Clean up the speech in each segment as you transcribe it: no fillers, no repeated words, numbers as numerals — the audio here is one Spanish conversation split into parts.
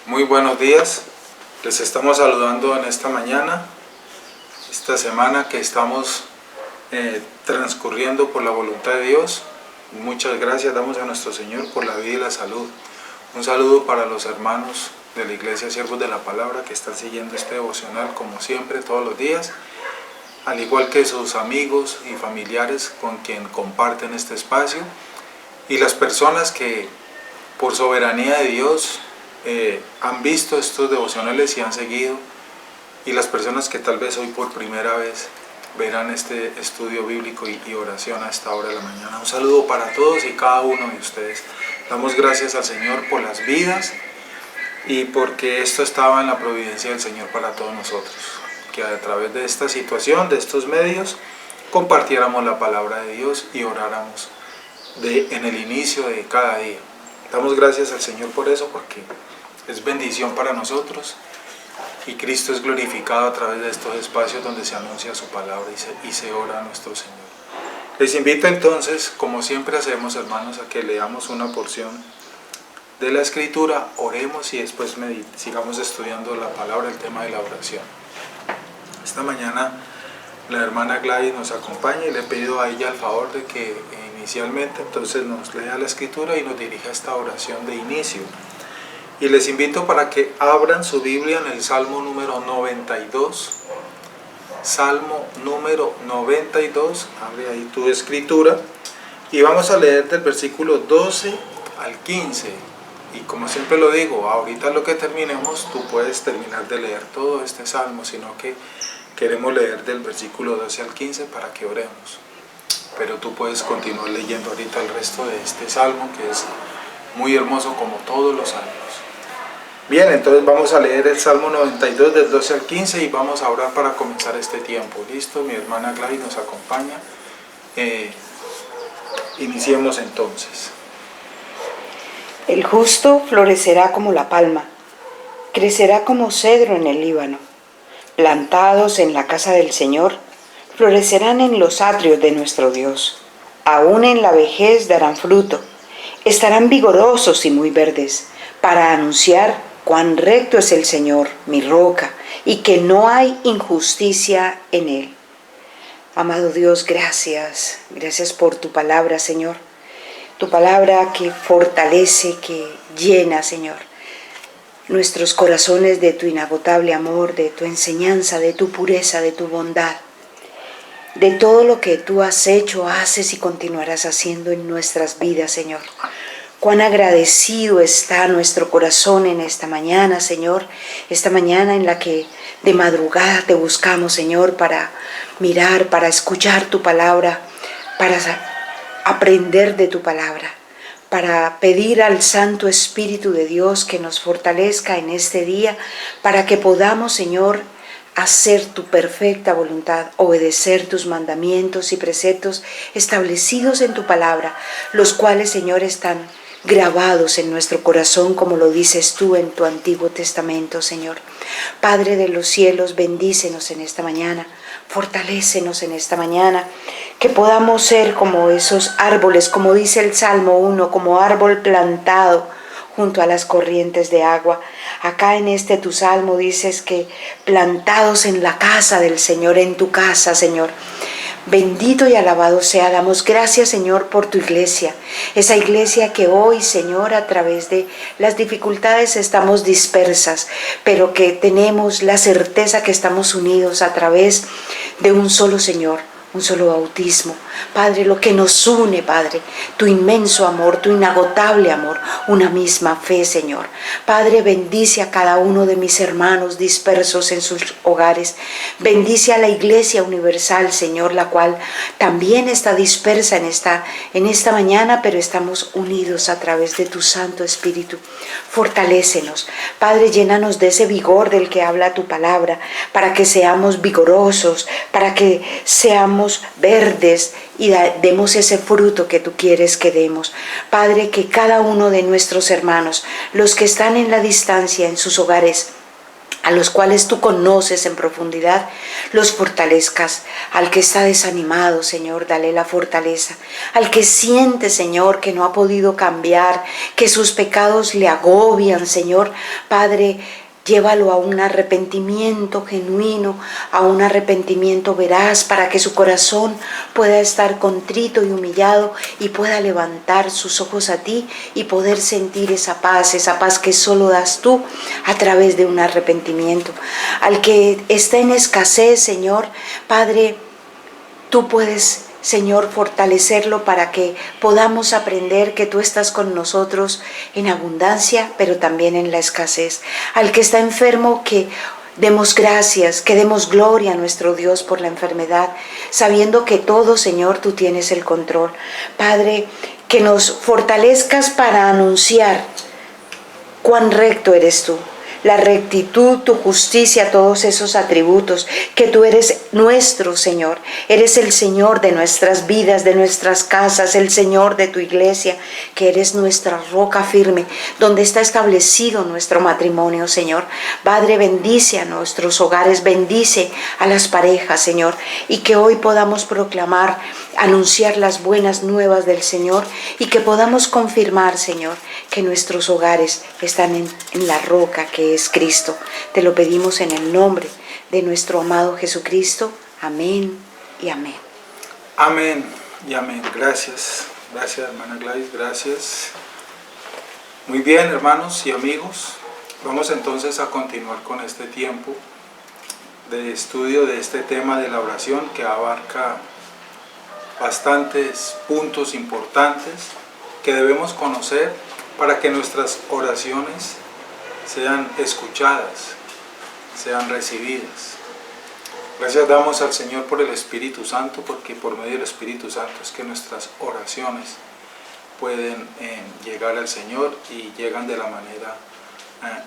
Muy buenos días, les estamos saludando en esta mañana, esta semana que estamos transcurriendo por la voluntad de Dios. Muchas gracias damos a nuestro Señor por la vida y la salud. Un saludo para los hermanos de la Iglesia Siervos de la Palabra que están siguiendo este devocional como siempre todos los días, al igual que sus amigos y familiares con quien comparten este espacio, y las personas que por soberanía de Dios han visto estos devocionales y han seguido, y las personas que tal vez hoy por primera vez verán este estudio bíblico y oración a esta hora de la mañana. Un saludo para todos y cada uno de ustedes. Damos gracias al Señor por las vidas y porque esto estaba en la providencia del Señor para todos nosotros, que a través de esta situación, de estos medios, compartiéramos la palabra de Dios y oráramos en el inicio de cada día. Damos gracias al Señor por eso, porque es bendición para nosotros y Cristo es glorificado a través de estos espacios donde se anuncia su palabra y se ora a nuestro Señor. Les invito entonces, como siempre hacemos, hermanos, a que leamos una porción de la Escritura, oremos y después sigamos estudiando la palabra, el tema de la oración. Esta mañana la hermana Gladys nos acompaña y le he pedido a ella el favor de que inicialmente entonces nos lea la Escritura y nos dirija esta oración de inicio. Y les invito para que abran su Biblia en el Salmo número 92. Salmo número 92, abre ahí tu Escritura y vamos a leer del versículo 12 al 15. Y como siempre lo digo, ahorita lo que terminemos, tú puedes terminar de leer todo este Salmo, sino que queremos leer del versículo 12 al 15 para que oremos. Pero tú puedes continuar leyendo ahorita el resto de este Salmo, que es muy hermoso como todos los salmos. Bien, entonces vamos a leer el Salmo 92 del 12 al 15 y vamos a orar para comenzar este tiempo. ¿Listo? Mi hermana Gladys nos acompaña. Iniciemos entonces. El justo florecerá como la palma, crecerá como cedro en el Líbano. Plantados en la casa del Señor, florecerán en los atrios de nuestro Dios. Aún en la vejez darán fruto, estarán vigorosos y muy verdes, para anunciar cuán recto es el Señor, mi roca, y que no hay injusticia en él. Amado Dios, gracias por tu palabra, Señor. Tu palabra que fortalece, que llena, Señor, nuestros corazones de tu inagotable amor, de tu enseñanza, de tu pureza, de tu bondad, de todo lo que tú has hecho, haces y continuarás haciendo en nuestras vidas, Señor. Cuán agradecido está nuestro corazón en esta mañana, Señor, esta mañana en la que de madrugada te buscamos, Señor, para mirar, para escuchar tu palabra, para aprender de tu palabra, para pedir al Santo Espíritu de Dios que nos fortalezca en este día, para que podamos, Señor, hacer tu perfecta voluntad, obedecer tus mandamientos y preceptos establecidos en tu palabra, los cuales, Señor, están grabados en nuestro corazón, como lo dices tú en tu Antiguo Testamento, Señor. Padre de los cielos, bendícenos en esta mañana, fortalécenos en esta mañana, que podamos ser como esos árboles, como dice el Salmo 1, como árbol plantado junto a las corrientes de agua. Acá en este tu Salmo dices que plantados en la casa del Señor, en tu casa, Señor. Bendito y alabado sea, damos gracias, Señor, por tu iglesia, esa iglesia que hoy, Señor, a través de las dificultades estamos dispersas, pero que tenemos la certeza que estamos unidos a través de un solo Señor, un solo bautismo. Padre, lo que nos une, Padre, tu inmenso amor, tu inagotable amor, una misma fe, Señor. Padre, bendice a cada uno de mis hermanos dispersos en sus hogares. Bendice a la Iglesia Universal, Señor, la cual también está dispersa en esta mañana, pero estamos unidos a través de tu Santo Espíritu. Fortalécenos. Padre, llénanos de ese vigor del que habla tu palabra, para que seamos vigorosos, para que seamos verdes y demos ese fruto que tú quieres que demos. Padre, que cada uno de nuestros hermanos, los que están en la distancia, en sus hogares, a los cuales tú conoces en profundidad, los fortalezcas. Al que está desanimado, Señor, dale la fortaleza. Al que siente, Señor, que no ha podido cambiar, que sus pecados le agobian, Señor, Padre, llévalo a un arrepentimiento genuino, a un arrepentimiento veraz, para que su corazón pueda estar contrito y humillado y pueda levantar sus ojos a ti y poder sentir esa paz que solo das tú a través de un arrepentimiento. Al que está en escasez, Señor, Padre, tú puedes, Señor, fortalecerlo para que podamos aprender que tú estás con nosotros en abundancia, pero también en la escasez. Al que está enfermo, que demos gracias, que demos gloria a nuestro Dios por la enfermedad, sabiendo que todo, Señor, tú tienes el control. Padre, que nos fortalezcas para anunciar cuán recto eres tú. La rectitud, tu justicia, todos esos atributos, que tú eres nuestro Señor, eres el Señor de nuestras vidas, de nuestras casas, el Señor de tu iglesia, que eres nuestra roca firme, donde está establecido nuestro matrimonio, Señor. Padre, bendice a nuestros hogares, bendice a las parejas, Señor, y que hoy podamos proclamar, anunciar las buenas nuevas del Señor y que podamos confirmar, Señor, que nuestros hogares están en la roca que es Cristo. Te lo pedimos en el nombre de nuestro amado Jesucristo. Amén y amén. Amén y amén. Gracias. Gracias, hermana Gladys. Gracias. Muy bien, hermanos y amigos. Vamos entonces a continuar con este tiempo de estudio de este tema de la oración, que abarca bastantes puntos importantes que debemos conocer para que nuestras oraciones sean escuchadas, sean recibidas. Gracias damos al Señor por el Espíritu Santo, porque por medio del Espíritu Santo es que nuestras oraciones pueden llegar al Señor y llegan de la manera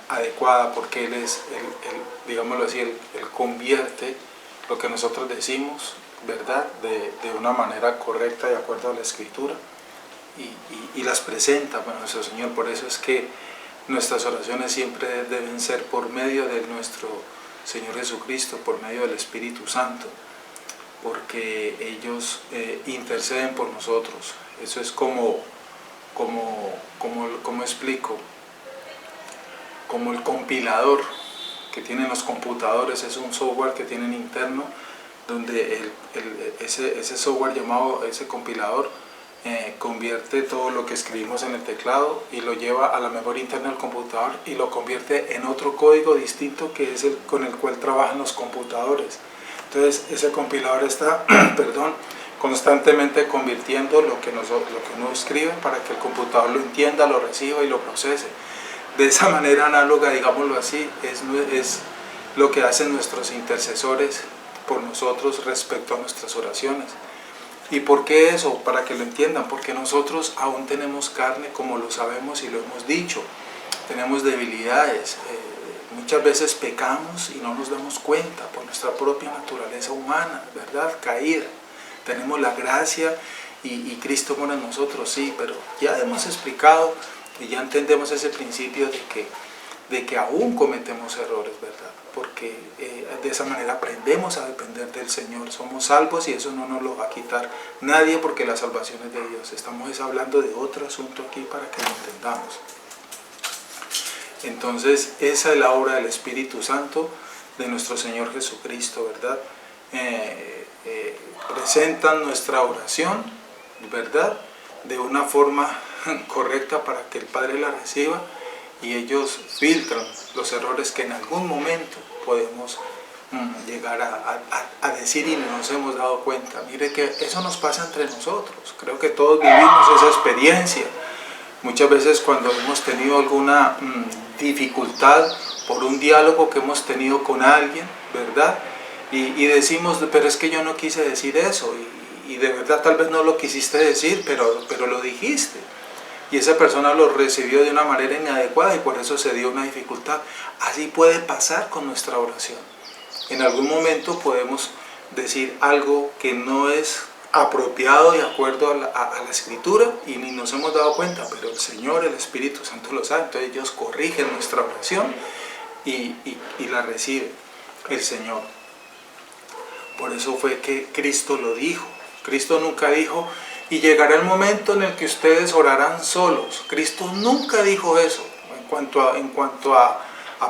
adecuada, porque Él es, digámoslo así, Él convierte lo que nosotros decimos, ¿verdad?, de una manera correcta, de acuerdo a la Escritura, y las presenta para nuestro Señor. Por eso es que nuestras oraciones siempre deben ser por medio de nuestro Señor Jesucristo, por medio del Espíritu Santo, porque ellos interceden por nosotros. Eso es como explico, como el compilador que tienen los computadores. Es un software que tienen interno, donde ese software llamado, ese compilador, convierte todo lo que escribimos en el teclado y lo lleva a la memoria interna del computador y lo convierte en otro código distinto, que es el con el cual trabajan los computadores. Entonces ese compilador está constantemente convirtiendo lo que uno escribe para que el computador lo entienda, lo reciba y lo procese. De esa manera análoga, digámoslo así, es lo que hacen nuestros intercesores por nosotros respecto a nuestras oraciones. ¿Y por qué eso? Para que lo entiendan, porque nosotros aún tenemos carne, como lo sabemos y lo hemos dicho, tenemos debilidades, muchas veces pecamos y no nos damos cuenta por nuestra propia naturaleza humana, ¿verdad?, caída. Tenemos la gracia y Cristo mora en nosotros, sí, pero ya hemos explicado y ya entendemos ese principio de que aún cometemos errores, ¿verdad?, porque de esa manera aprendemos a depender del Señor. Somos salvos y eso no nos lo va a quitar nadie, porque la salvación es de Dios. Estamos hablando de otro asunto aquí para que lo entendamos. Entonces esa es la obra del Espíritu Santo de nuestro Señor Jesucristo, ¿verdad? Presentan nuestra oración, ¿verdad?, de una forma correcta para que el Padre la reciba, y ellos filtran los errores que en algún momento podemos llegar a decir y no nos hemos dado cuenta. Mire que eso nos pasa entre nosotros. Creo que todos vivimos esa experiencia. Muchas veces cuando hemos tenido alguna dificultad por un diálogo que hemos tenido con alguien, ¿verdad?, y decimos, pero es que yo no quise decir eso, y de verdad tal vez no lo quisiste decir, pero lo dijiste. Y esa persona lo recibió de una manera inadecuada y por eso se dio una dificultad. Así puede pasar con nuestra oración. En algún momento podemos decir algo que no es apropiado de acuerdo a la Escritura y ni nos hemos dado cuenta, pero el Señor, el Espíritu Santo lo sabe. Entonces ellos corrigen nuestra oración y la recibe el Señor. Por eso fue que Cristo lo dijo. Cristo nunca dijo, y llegará el momento en el que ustedes orarán solos. Cristo nunca dijo eso en cuanto a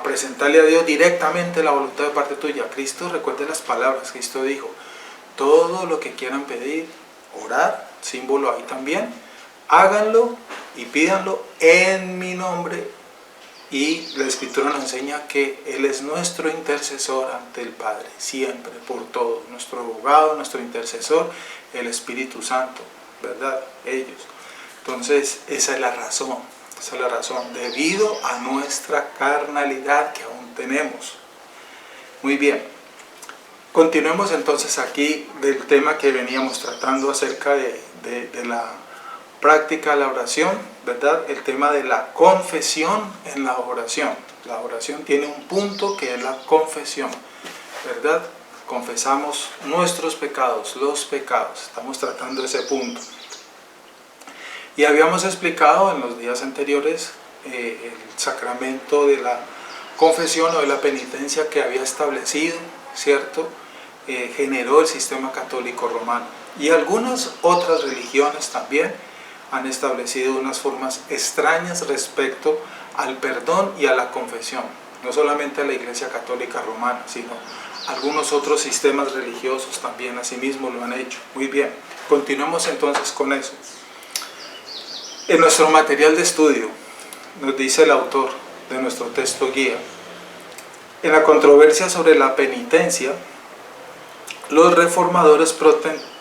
presentarle a Dios directamente la voluntad de parte tuya. Cristo, recuerde las palabras, Cristo dijo, todo lo que quieran pedir, orar, símbolo ahí también, háganlo y pídanlo en mi nombre. Y la Escritura nos enseña que Él es nuestro intercesor ante el Padre, siempre, por todo. Nuestro abogado, nuestro intercesor, el Espíritu Santo, ¿verdad? Ellos. Entonces, esa es la razón, debido a nuestra carnalidad que aún tenemos. Muy bien. Continuemos entonces aquí del tema que veníamos tratando acerca de la práctica de la oración, ¿verdad? El tema de la confesión en la oración. La oración tiene un punto que es la confesión, ¿verdad? Confesamos nuestros pecados, los pecados. Estamos tratando ese punto. Y habíamos explicado en los días anteriores el sacramento de la confesión o de la penitencia que había establecido, ¿cierto? Generó el sistema católico romano. Y algunas otras religiones también han establecido unas formas extrañas respecto al perdón y a la confesión. No solamente la Iglesia Católica Romana, sino algunos otros sistemas religiosos también asimismo lo han hecho. Muy bien, continuemos entonces con eso. En nuestro material de estudio nos dice el autor de nuestro texto guía: en la controversia sobre la penitencia, los reformadores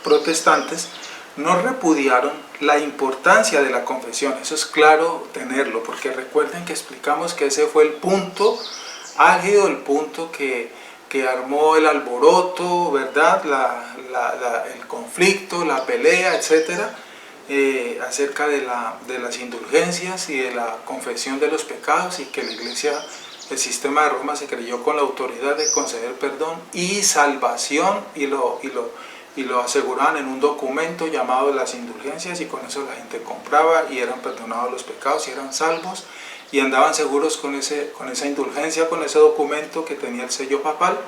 protestantes no repudiaron la importancia de la confesión. Eso es claro tenerlo, porque recuerden que explicamos que ese fue el punto álgido, el punto que armó el alboroto, ¿verdad? El conflicto, la pelea, etcétera, acerca de las indulgencias y de la confesión de los pecados, y que la Iglesia, el sistema de Roma, se creyó con la autoridad de conceder perdón y salvación, y lo aseguraban en un documento llamado las indulgencias, y con eso la gente compraba y eran perdonados los pecados y eran salvos, y andaban seguros con esa indulgencia, con ese documento que tenía el sello papal,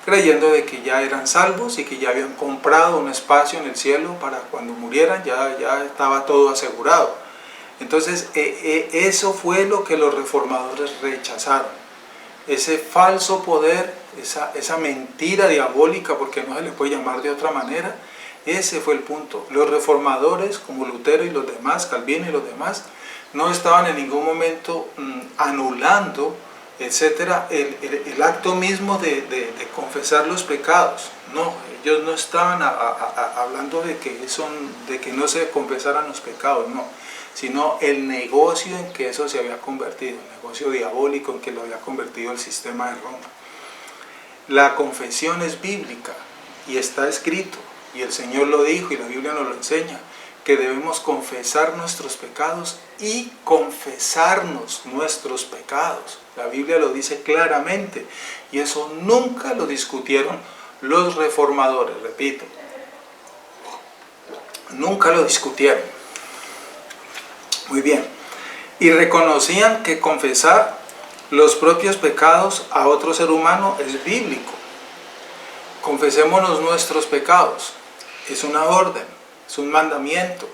creyendo de que ya eran salvos y que ya habían comprado un espacio en el cielo para cuando murieran, ya estaba todo asegurado. Entonces eso fue lo que los reformadores rechazaron, ese falso poder, esa mentira diabólica, porque no se le puede llamar de otra manera. Ese fue el punto. Los reformadores, como Lutero y los demás, Calvino y los demás, no estaban en ningún momento anulando, etcétera, el acto mismo de confesar los pecados. No, ellos no estaban hablando de que no se confesaran los pecados, no, sino el negocio en que eso se había convertido, el negocio diabólico en que lo había convertido el sistema de Roma. La confesión es bíblica y está escrito, y el Señor lo dijo y la Biblia nos lo enseña, que debemos confesar nuestros pecados y confesarnos nuestros pecados. La Biblia lo dice claramente, y eso nunca lo discutieron los reformadores, repito, nunca lo discutieron. Muy bien, y reconocían que confesar los propios pecados a otro ser humano es bíblico. Confesémonos nuestros pecados, es una orden, es un mandamiento.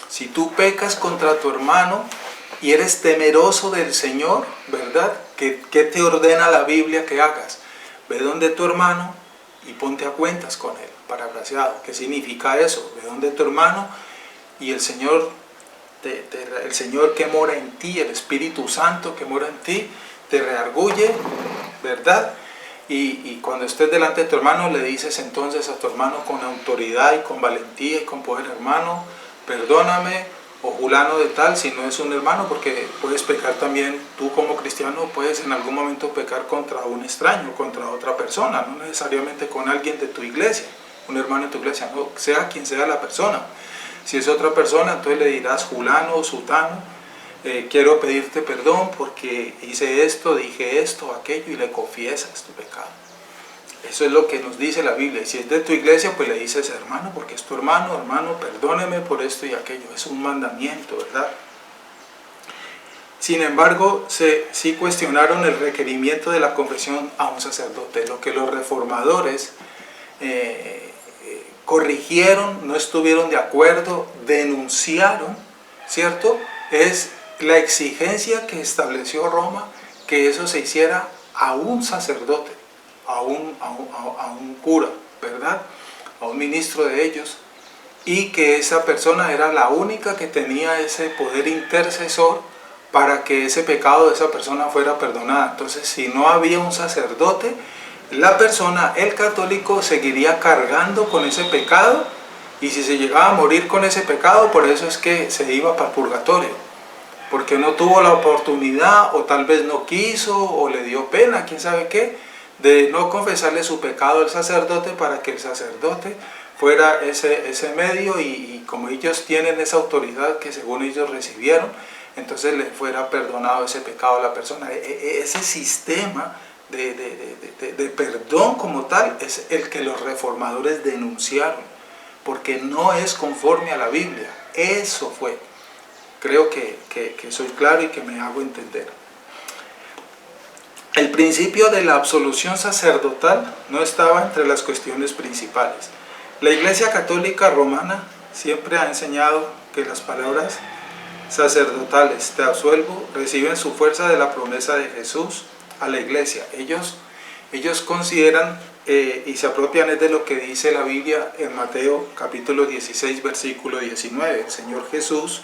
Si tú pecas contra tu hermano y eres temeroso del Señor, ¿verdad? ¿Qué te ordena la Biblia que hagas? Ve donde tu hermano y ponte a cuentas con él, parafraseado. ¿Qué significa eso? Ve donde tu hermano y el Señor que mora en ti, el Espíritu Santo que mora en ti, te reargulle, ¿verdad? Y cuando estés delante de tu hermano, le dices entonces a tu hermano con autoridad y con valentía y con poder: hermano, perdóname, o fulano de tal, si no es un hermano, porque puedes pecar también, tú como cristiano puedes en algún momento pecar contra un extraño, contra otra persona, no necesariamente con alguien de tu iglesia, un hermano de tu iglesia, no, sea quien sea la persona. Si es otra persona, entonces le dirás: fulano o sutano, quiero pedirte perdón porque hice esto, dije esto, aquello, y le confiesas tu pecado. Eso es lo que nos dice la Biblia. Y si es de tu iglesia, pues le dices: hermano, porque es tu hermano, hermano, perdóneme por esto y aquello. Es un mandamiento, ¿verdad? Sin embargo, sí cuestionaron el requerimiento de la confesión a un sacerdote, lo que los reformadores corrigieron, no estuvieron de acuerdo, denunciaron, ¿cierto? Es la exigencia que estableció Roma, que eso se hiciera a un sacerdote, a un cura, ¿verdad? A un ministro de ellos, y que esa persona era la única que tenía ese poder intercesor para que ese pecado de esa persona fuera perdonada. Entonces, si no había un sacerdote, la persona, el católico, seguiría cargando con ese pecado, y si se llegaba a morir con ese pecado, por eso es que se iba para el purgatorio, porque no tuvo la oportunidad, o tal vez no quiso, o le dio pena, quién sabe qué, de no confesarle su pecado al sacerdote, para que el sacerdote fuera ese medio, y como ellos tienen esa autoridad que según ellos recibieron, entonces le fuera perdonado ese pecado a la persona. Ese sistema de perdón como tal es el que los reformadores denunciaron, porque no es conforme a la Biblia. Eso fue. Creo que soy claro y que me hago entender. El principio de la absolución sacerdotal no estaba entre las cuestiones principales. La Iglesia Católica Romana siempre ha enseñado que las palabras sacerdotales, te absuelvo, reciben su fuerza de la promesa de Jesús a la Iglesia. Ellos consideran y se apropian de lo que dice la Biblia en Mateo capítulo 16, versículo 19. El Señor Jesús,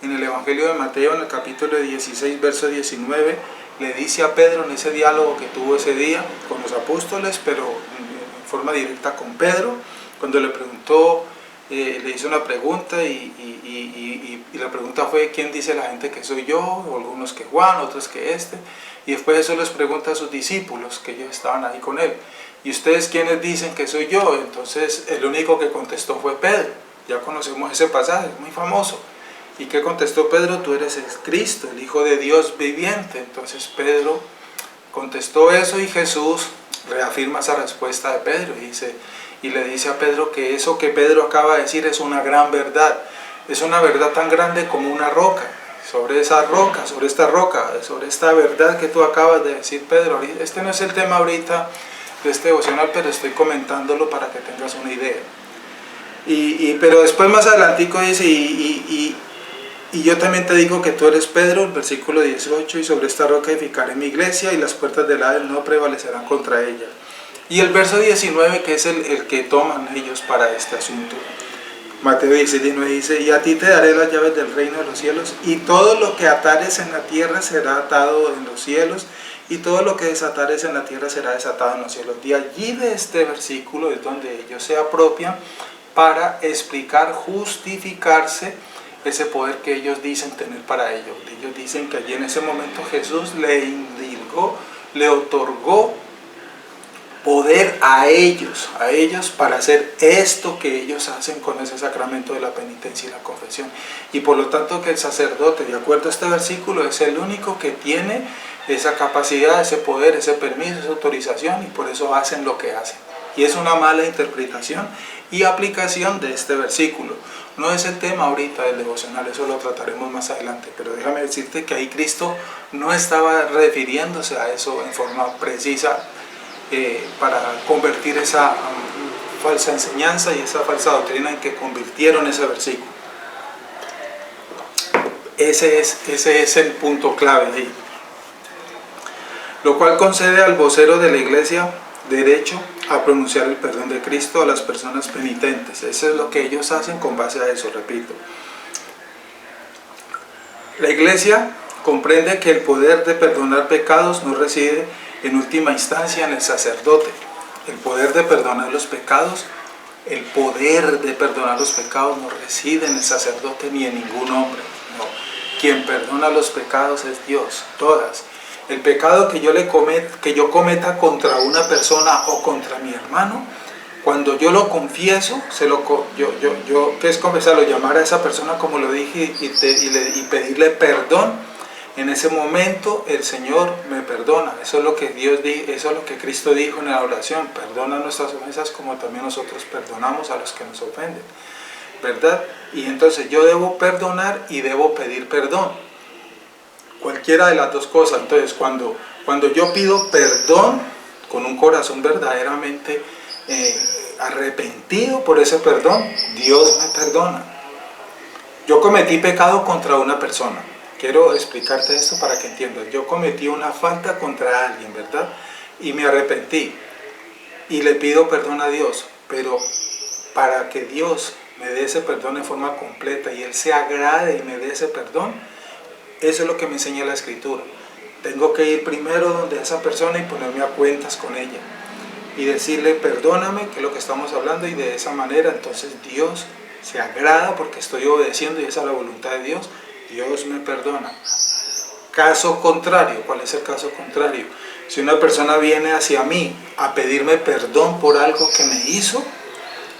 en el Evangelio de Mateo, en el capítulo 16, verso 19, le dice a Pedro, en ese diálogo que tuvo ese día con los apóstoles, pero en forma directa con Pedro, cuando le preguntó, le hizo una pregunta, y la pregunta fue: ¿quién dice la gente que soy yo? O algunos que Juan, otros que este. Y después eso les pregunta a sus discípulos, que ellos estaban ahí con él: ¿y ustedes quiénes dicen que soy yo? Entonces el único que contestó fue Pedro. Ya conocemos ese pasaje, es muy famoso. ¿Y qué contestó Pedro? Tú eres el Cristo, el Hijo de Dios viviente. Entonces Pedro contestó eso, y Jesús reafirma esa respuesta de Pedro y le dice a Pedro que eso que Pedro acaba de decir es una gran verdad. Es una verdad tan grande como una roca. Sobre esa roca, sobre esta roca, sobre esta verdad que tú acabas de decir, Pedro. Este no es el tema ahorita de este devocional, pero estoy comentándolo para que tengas una idea. Pero después más adelantico dice, y yo también te digo que tú eres Pedro, el versículo 18, y sobre esta roca edificaré mi iglesia, y las puertas del Hades no prevalecerán contra ella. Y el verso 19, que es el que toman ellos para este asunto. Mateo 16:19 dice: y a ti te daré las llaves del reino de los cielos, y todo lo que atares en la tierra será atado en los cielos, y todo lo que desatares en la tierra será desatado en los cielos. De allí, de este versículo, es donde ellos se apropian para explicar, justificarse ese poder que ellos dicen tener para ellos. Ellos dicen que allí en ese momento Jesús le indilgó, le otorgó poder a ellos para hacer esto que ellos hacen con ese sacramento de la penitencia y la confesión. Y por lo tanto que el sacerdote, de acuerdo a este versículo, es el único que tiene esa capacidad, ese poder, ese permiso, esa autorización, y por eso hacen lo que hacen. Y es una mala interpretación y aplicación de este versículo. No es el tema ahorita del devocional, eso lo trataremos más adelante, pero déjame decirte que ahí Cristo no estaba refiriéndose a eso en forma precisa, para convertir esa falsa enseñanza y esa falsa doctrina en que convirtieron ese versículo. Ese es el punto clave ahí. Lo cual concede al vocero de la Iglesia derecho a pronunciar el perdón de Cristo a las personas penitentes. Eso es lo que ellos hacen con base a eso, repito. La Iglesia comprende que el poder de perdonar pecados no reside en última instancia en el sacerdote. El poder de perdonar los pecados, no reside en el sacerdote ni en ningún hombre. No. Quien perdona los pecados es Dios, todas. El pecado que yo cometa contra una persona o contra mi hermano, cuando yo lo confieso, ¿qué es confesarlo? Llamar a esa persona, como lo dije, y pedirle perdón. En ese momento el Señor me perdona. Eso es lo que eso es lo que Cristo dijo en la oración: perdona nuestras ofensas como también nosotros perdonamos a los que nos ofenden, ¿verdad? Y entonces yo debo perdonar y debo pedir perdón. cualquiera de las dos cosas. Entonces, cuando yo pido perdón con un corazón verdaderamente arrepentido por ese perdón, Dios me perdona. Yo cometí pecado contra una persona. Quiero explicarte esto para que entiendas. Yo cometí una falta contra alguien, ¿verdad? Y me arrepentí. Y le pido perdón a Dios. Pero para que Dios me dé ese perdón en forma completa y Él se agrade y me dé ese perdón, eso es lo que me enseña la Escritura. Tengo que ir primero donde esa persona y ponerme a cuentas con ella. Y decirle, perdóname, que es lo que estamos hablando, y de esa manera entonces Dios se agrada porque estoy obedeciendo y esa es la voluntad de Dios. Dios me perdona. Caso contrario, ¿cuál es el caso contrario? Si una persona viene hacia mí a pedirme perdón por algo que me hizo,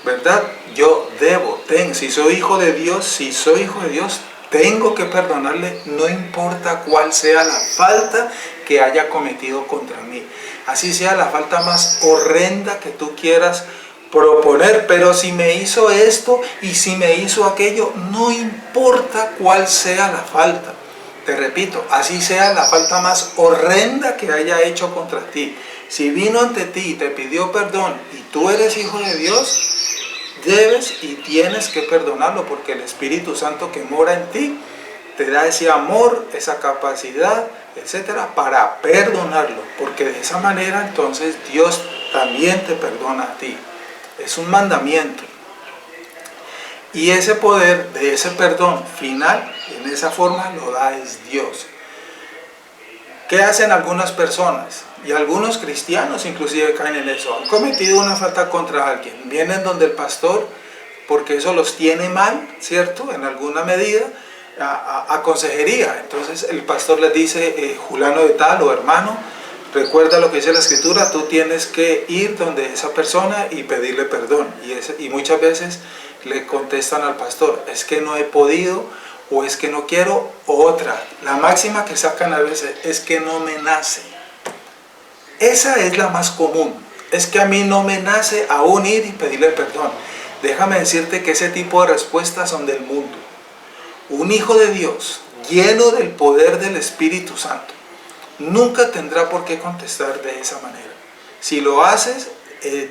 ¿verdad? Yo si soy hijo de Dios, tengo que perdonarle, no importa cuál sea la falta que haya cometido contra mí. Así sea la falta más horrenda que tú quieras proponer, pero si me hizo esto y si me hizo aquello, no importa cuál sea la falta. Te repito, así sea la falta más horrenda que haya hecho contra ti. Si vino ante ti y te pidió perdón y tú eres hijo de Dios, debes y tienes que perdonarlo, porque el Espíritu Santo que mora en ti te da ese amor, esa capacidad, etcétera, para perdonarlo, porque de esa manera entonces Dios también te perdona a ti. Es un mandamiento. Y ese poder de ese perdón final, en esa forma, lo da es Dios. ¿Qué hacen algunas personas? Y algunos cristianos inclusive caen en eso. Han cometido una falta contra alguien. Vienen donde el pastor, porque eso los tiene mal, ¿cierto? En alguna medida, a consejería. Entonces el pastor les dice, fulano de tal o hermano, recuerda lo que dice la Escritura, tú tienes que ir donde esa persona y pedirle perdón. Y muchas veces le contestan al pastor, es que no he podido, o es que no quiero, o otra. La máxima que sacan a veces es que no me nace. Esa es la más común. Es que a mí no me nace aún ir y pedirle perdón. Déjame decirte que ese tipo de respuestas son del mundo. Un hijo de Dios, lleno del poder del Espíritu Santo, nunca tendrá por qué contestar de esa manera. Si lo haces,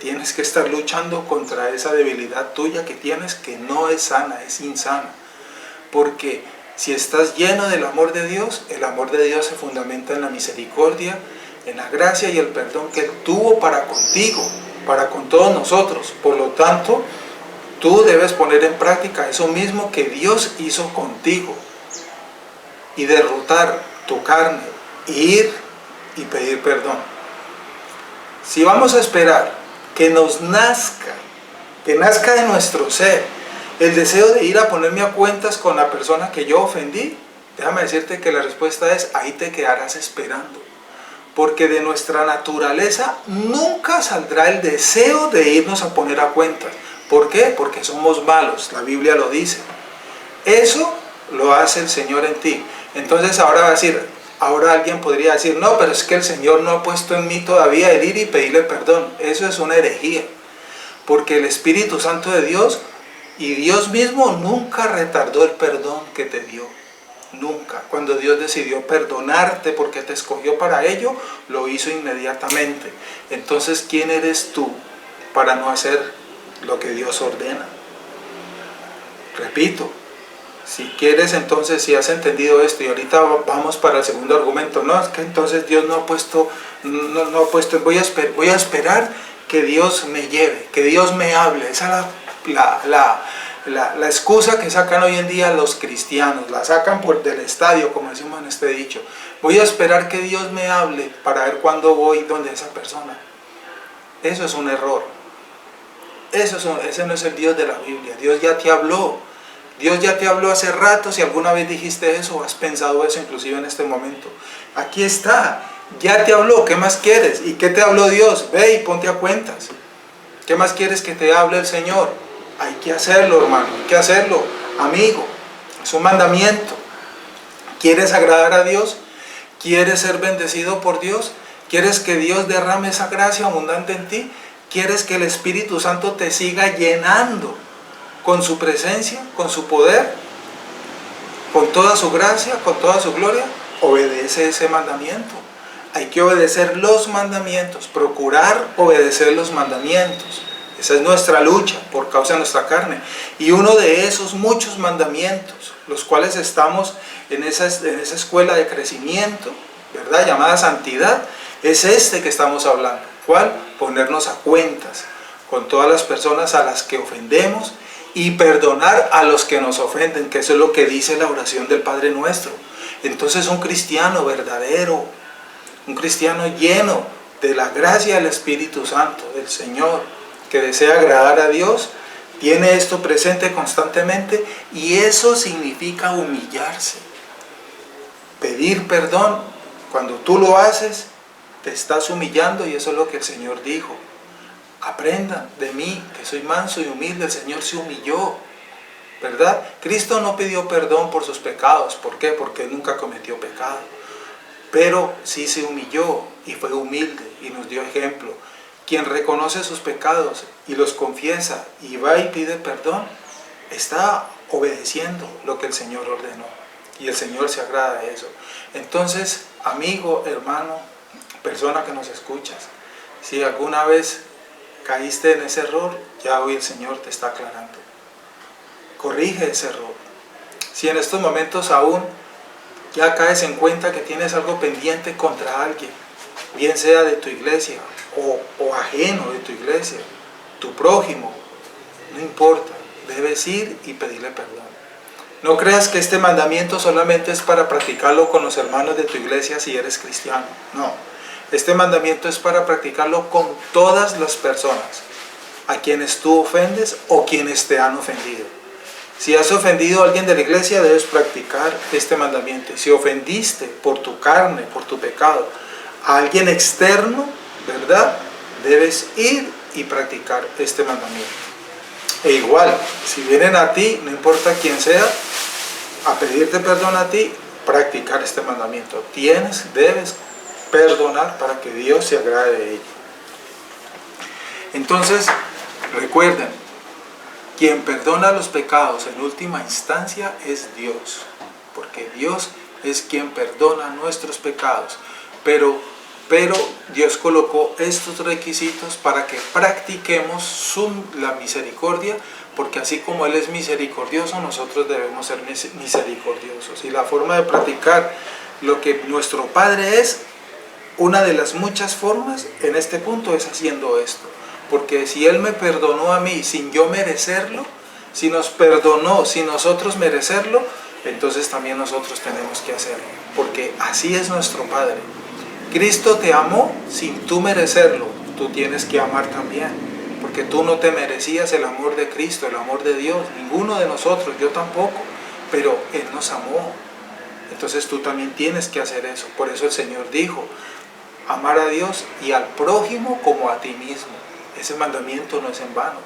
tienes que estar luchando contra esa debilidad tuya que tienes, que no es sana, es insana. Porque si estás lleno del amor de Dios, el amor de Dios se fundamenta en la misericordia, en la gracia y el perdón que Él tuvo para contigo, para con todos nosotros. Por lo tanto, tú debes poner en práctica eso mismo que Dios hizo contigo y derrotar tu carne, ir y pedir perdón. Si vamos a esperar que nos nazca, que nazca de nuestro ser el deseo de ir a ponerme a cuentas con la persona que yo ofendí, déjame decirte que la respuesta es, ahí te quedarás esperando. Porque de nuestra naturaleza nunca saldrá el deseo de irnos a poner a cuentas. ¿Por qué? Porque somos malos, la Biblia lo dice. Eso lo hace el Señor en ti. Entonces ahora alguien podría decir, no, pero es que el Señor no ha puesto en mí todavía el ir y pedirle perdón. Eso es una herejía. Porque el Espíritu Santo de Dios y Dios mismo nunca retardó el perdón que te dio. Nunca. Cuando Dios decidió perdonarte porque te escogió para ello, lo hizo inmediatamente. Entonces, ¿quién eres tú para no hacer lo que Dios ordena? Repito, si quieres entonces, si has entendido esto, y ahorita vamos para el segundo argumento, no, es que entonces Dios no ha puesto, voy a esperar que Dios me lleve, que Dios me hable. Esa es la excusa que sacan hoy en día los cristianos, la sacan del estadio, como decimos en este dicho. Voy a esperar que Dios me hable para ver cuándo voy donde esa persona. Eso es un error. Ese no es el Dios de la Biblia. Dios ya te habló. Dios ya te habló hace rato. Si alguna vez dijiste eso o has pensado eso, inclusive en este momento, aquí está. Ya te habló. ¿Qué más quieres? ¿Y qué te habló Dios? Ve y ponte a cuentas. ¿Qué más quieres que te hable el Señor? Hay que hacerlo, hermano, hay que hacerlo, amigo. Es un mandamiento. ¿Quieres agradar a Dios? ¿Quieres ser bendecido por Dios? ¿Quieres que Dios derrame esa gracia abundante en ti? ¿Quieres que el Espíritu Santo te siga llenando con su presencia, con su poder, con toda su gracia, con toda su gloria? obedece ese mandamiento. Hay que obedecer los mandamientos, procurar obedecer los mandamientos. Esa es nuestra lucha por causa de nuestra carne. Y uno de esos muchos mandamientos, los cuales estamos en esa escuela de crecimiento, ¿verdad?, llamada santidad, es este que estamos hablando. ¿Cuál? Ponernos a cuentas con todas las personas a las que ofendemos y perdonar a los que nos ofenden, que eso es lo que dice la oración del Padre Nuestro. Entonces un cristiano verdadero, un cristiano lleno de la gracia del Espíritu Santo, del Señor, que desea agradar a Dios, tiene esto presente constantemente, y eso significa humillarse. Pedir perdón, cuando tú lo haces, te estás humillando, y eso es lo que el Señor dijo. Aprendan de mí, que soy manso y humilde. El Señor se humilló, ¿verdad? Cristo no pidió perdón por sus pecados. ¿Por qué? Porque Él nunca cometió pecado. Pero sí se humilló y fue humilde y nos dio ejemplo. Quien reconoce sus pecados y los confiesa y va y pide perdón, está obedeciendo lo que el Señor ordenó. Y el Señor se agrada de eso. Entonces, amigo, hermano, persona que nos escuchas, si alguna vez caíste en ese error, ya hoy el Señor te está aclarando. Corrige ese error. Si en estos momentos aún ya caes en cuenta que tienes algo pendiente contra alguien, bien sea de tu iglesia o ajeno de tu iglesia, tu prójimo, no importa, debes ir y pedirle perdón. No creas que este mandamiento solamente es para practicarlo con los hermanos de tu iglesia si eres cristiano. No, este mandamiento es para practicarlo con todas las personas a quienes tú ofendes o quienes te han ofendido. Si has ofendido a alguien de la iglesia, debes practicar este mandamiento. Y si ofendiste por tu carne, por tu pecado, a alguien externo, ¿verdad?, debes ir y practicar este mandamiento. E igual, si vienen a ti, no importa quién sea, a pedirte perdón a ti, practicar este mandamiento. Debes perdonar para que Dios se agrade de ello. Entonces, recuerden, quien perdona los pecados en última instancia es Dios, porque Dios es quien perdona nuestros pecados. Pero Dios colocó estos requisitos para que practiquemos la misericordia, porque así como Él es misericordioso, nosotros debemos ser misericordiosos. Y la forma de practicar lo que nuestro Padre es, una de las muchas formas en este punto, es haciendo esto. Porque si Él me perdonó a mí sin yo merecerlo, si nos perdonó sin nosotros merecerlo, entonces también nosotros tenemos que hacerlo. Porque así es nuestro Padre. Cristo te amó sin tú merecerlo, tú tienes que amar también, porque tú no te merecías el amor de Cristo, el amor de Dios, ninguno de nosotros, yo tampoco, pero Él nos amó. Entonces tú también tienes que hacer eso. Por eso el Señor dijo, amar a Dios y al prójimo como a ti mismo. Ese mandamiento no es en vano.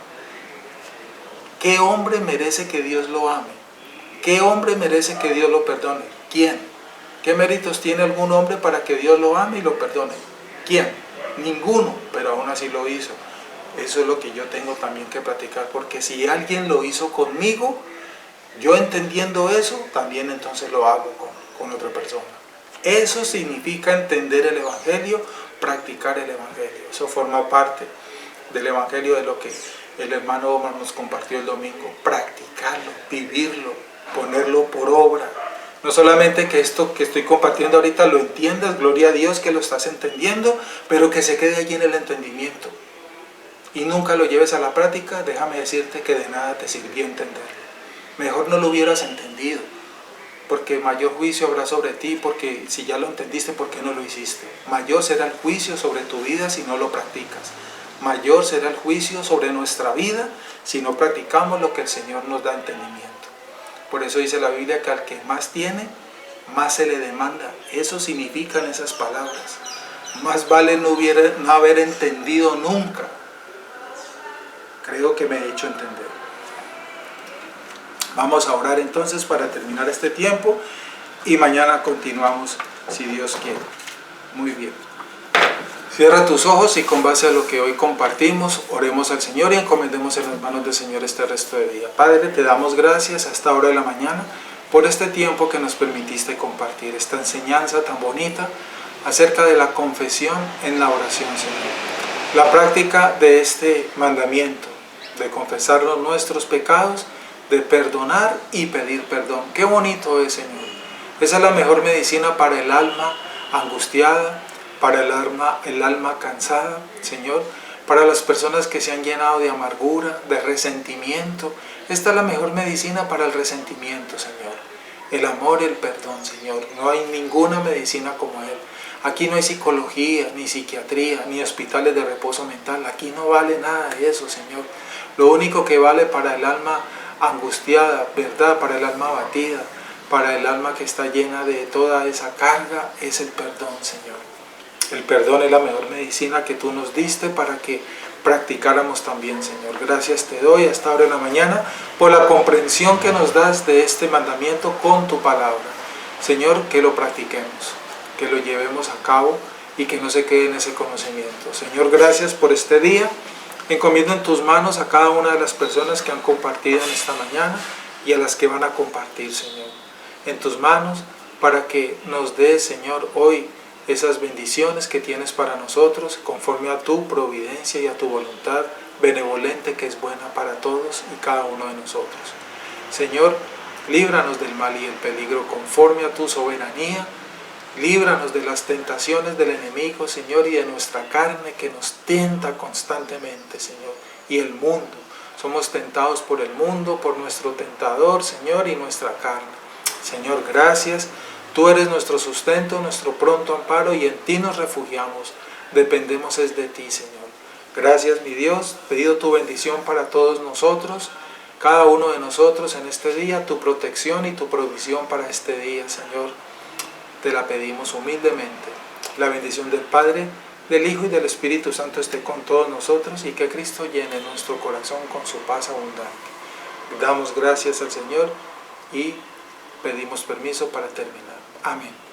¿Qué hombre merece que Dios lo ame? ¿Qué hombre merece que Dios lo perdone? ¿Quién? ¿Qué méritos tiene algún hombre para que Dios lo ame y lo perdone? ¿Quién? Ninguno, pero aún así lo hizo. Eso es lo que yo tengo también que practicar, porque si alguien lo hizo conmigo, yo entendiendo eso, también entonces lo hago con otra persona. Eso significa entender el Evangelio, practicar el Evangelio. Eso forma parte del Evangelio, de lo que el hermano Omar nos compartió el domingo. Practicarlo, vivirlo, ponerlo por obra. No solamente que esto que estoy compartiendo ahorita lo entiendas, gloria a Dios que lo estás entendiendo, pero que se quede allí en el entendimiento. Y nunca lo lleves a la práctica, déjame decirte que de nada te sirvió entenderlo. Mejor no lo hubieras entendido, porque mayor juicio habrá sobre ti, porque si ya lo entendiste, ¿por qué no lo hiciste? Mayor será el juicio sobre tu vida si no lo practicas. Mayor será el juicio sobre nuestra vida si no practicamos lo que el Señor nos da entendimiento. Por eso dice la Biblia que al que más tiene, más se le demanda. Eso significan esas palabras. Más vale no haber entendido nunca. Creo que me he hecho entender. Vamos a orar entonces para terminar este tiempo y mañana continuamos si Dios quiere. Muy bien. Cierra tus ojos y con base a lo que hoy compartimos, oremos al Señor y encomendemos en las manos del Señor este resto de día. Padre, te damos gracias a esta hora de la mañana por este tiempo que nos permitiste compartir, esta enseñanza tan bonita acerca de la confesión en la oración, Señor. La práctica de este mandamiento, de confesar nuestros pecados, de perdonar y pedir perdón. Qué bonito es, Señor. Esa es la mejor medicina para el alma angustiada, para el alma cansada, Señor, para las personas que se han llenado de amargura, de resentimiento. Esta es la mejor medicina para el resentimiento, Señor. El amor y el perdón, Señor. No hay ninguna medicina como Él. Aquí no hay psicología, ni psiquiatría, ni hospitales de reposo mental. Aquí no vale nada de eso, Señor. Lo único que vale para el alma angustiada, ¿verdad? Para el alma abatida, para el alma que está llena de toda esa carga, es el perdón, Señor. El perdón es la mejor medicina que tú nos diste para que practicáramos también, Señor. Gracias te doy a esta hora de la mañana por la comprensión que nos das de este mandamiento con tu palabra. Señor, que lo practiquemos, que lo llevemos a cabo y que no se quede en ese conocimiento. Señor, gracias por este día. Encomiendo en tus manos a cada una de las personas que han compartido en esta mañana y a las que van a compartir, Señor. En tus manos para que nos des, Señor, hoy esas bendiciones que tienes para nosotros conforme a tu providencia y a tu voluntad benevolente que es buena para todos y cada uno de nosotros. Señor, líbranos del mal y el peligro conforme a tu soberanía. Líbranos de las tentaciones del enemigo, Señor, y de nuestra carne que nos tienta constantemente, Señor, y el mundo. Somos tentados por el mundo, por nuestro tentador, Señor, y nuestra carne. Señor, gracias. Tú eres nuestro sustento, nuestro pronto amparo, y en ti nos refugiamos. Dependemos es de ti, Señor. Gracias, mi Dios. Pedido tu bendición para todos nosotros, cada uno de nosotros en este día, tu protección y tu provisión para este día, Señor. Te la pedimos humildemente. La bendición del Padre, del Hijo y del Espíritu Santo esté con todos nosotros y que Cristo llene nuestro corazón con su paz abundante. Damos gracias al Señor y pedimos permiso para terminar. Amén.